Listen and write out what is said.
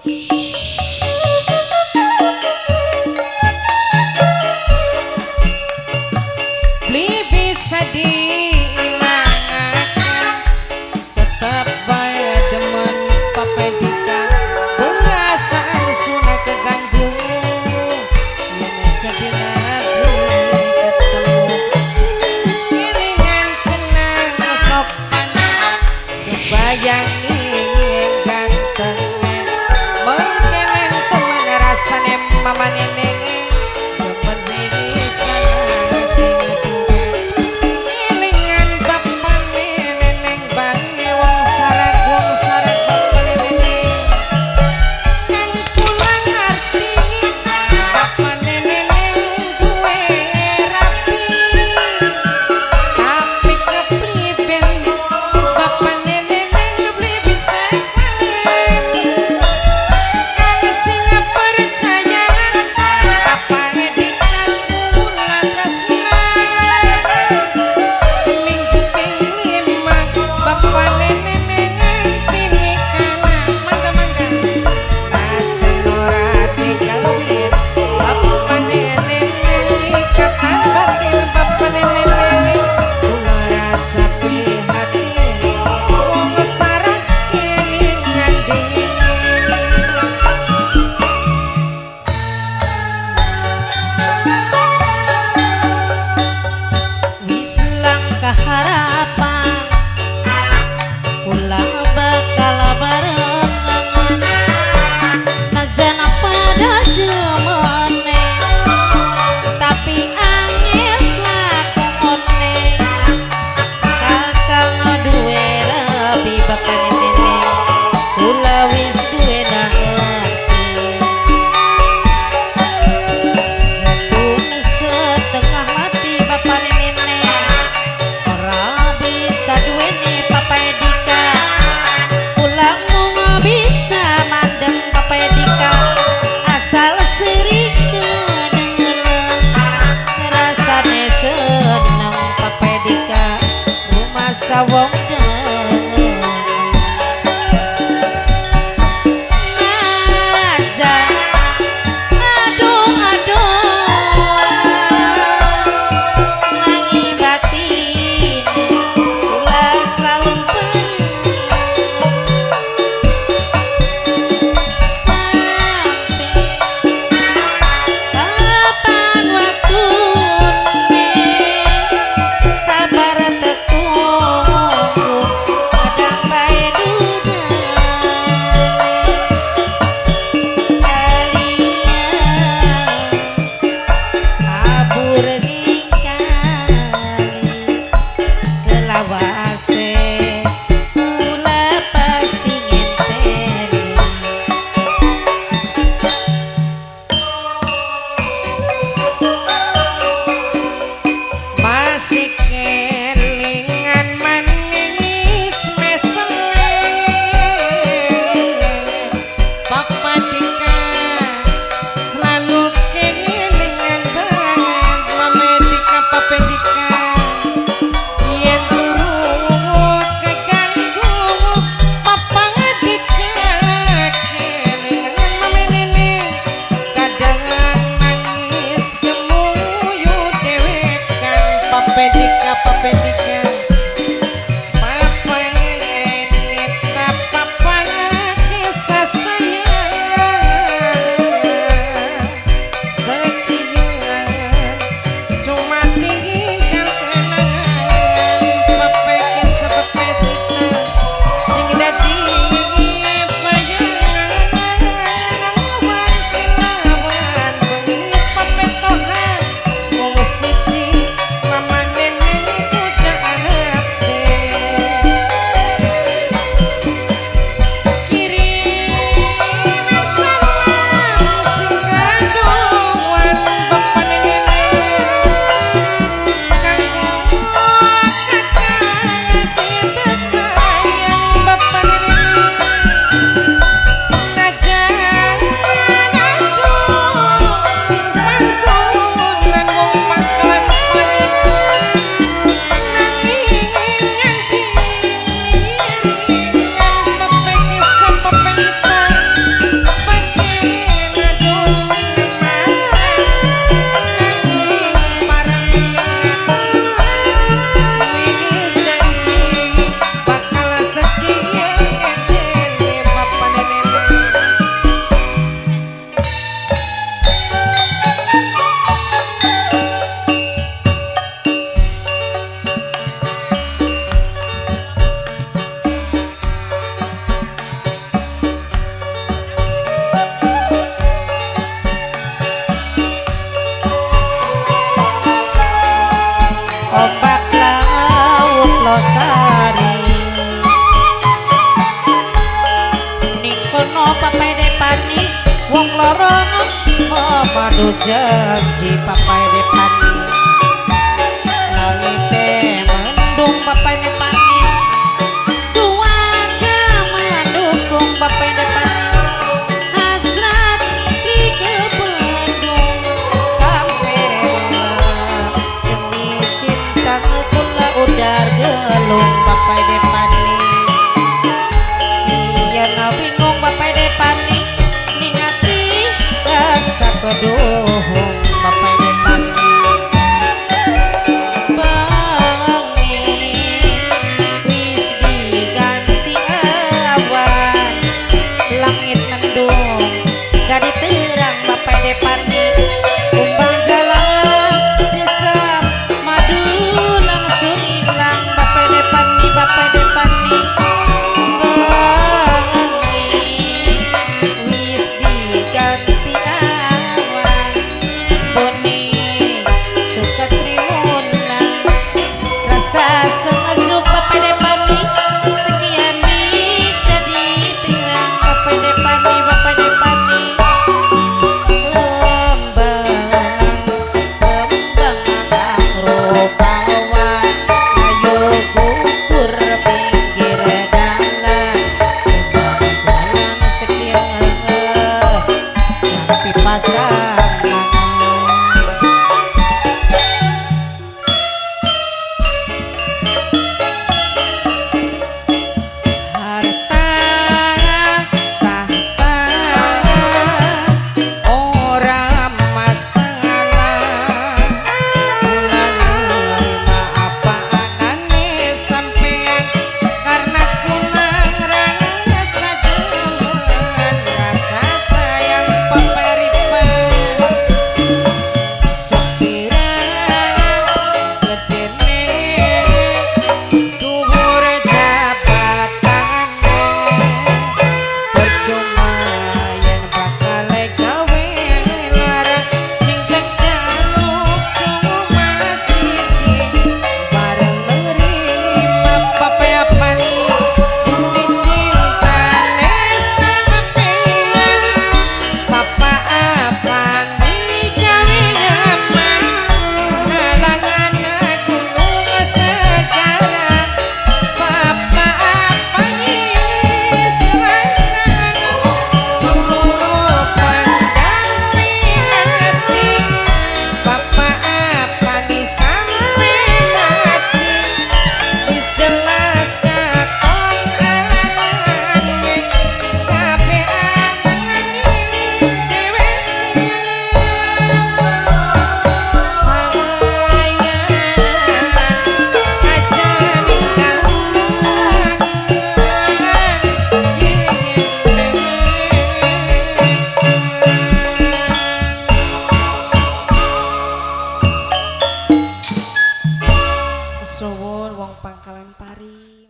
Beli bisa diilangakan, tetap bayar demen papedika. Perasaan sudah keganggu, yang sedina belum ketemu. Iringan kenang sopana, kebayang yang gantengnya. Mungkin teman rasanya mama neneng, demen bisa harapan ulah bakal barengan najana pada demene tapi angin lakone kakang duwe rabi bapak nene ulah wis duwe ngerti ngetun setengah mati bapak nene saduene Papa Edika ulangmu nggak bisa mandeng Papa Edika asal serikeun rasane seneng Papa Edika rumah sawong sabar tekun ngadu janji papai depani langit mendung papai depani cuaca mendukung papai depani hasrat di kebendung sampai rela demi cinta ngekula udar gelung papai depani iya na bingung papai depani ningati rasa keduhung papai depani wis diganti awan langit mendung dari terang bapai depani kumbang jalan desam madu langsung hilang bapai depani wis diganti awan boni suka trimunan rasa sengajuk bapai depani sekian bis jadi terang bapai depani kembang agak rupawan ayo gugur pinggir dalan kembang jalan sekian ganti pasangan Sowon wong Pangkalan Pari.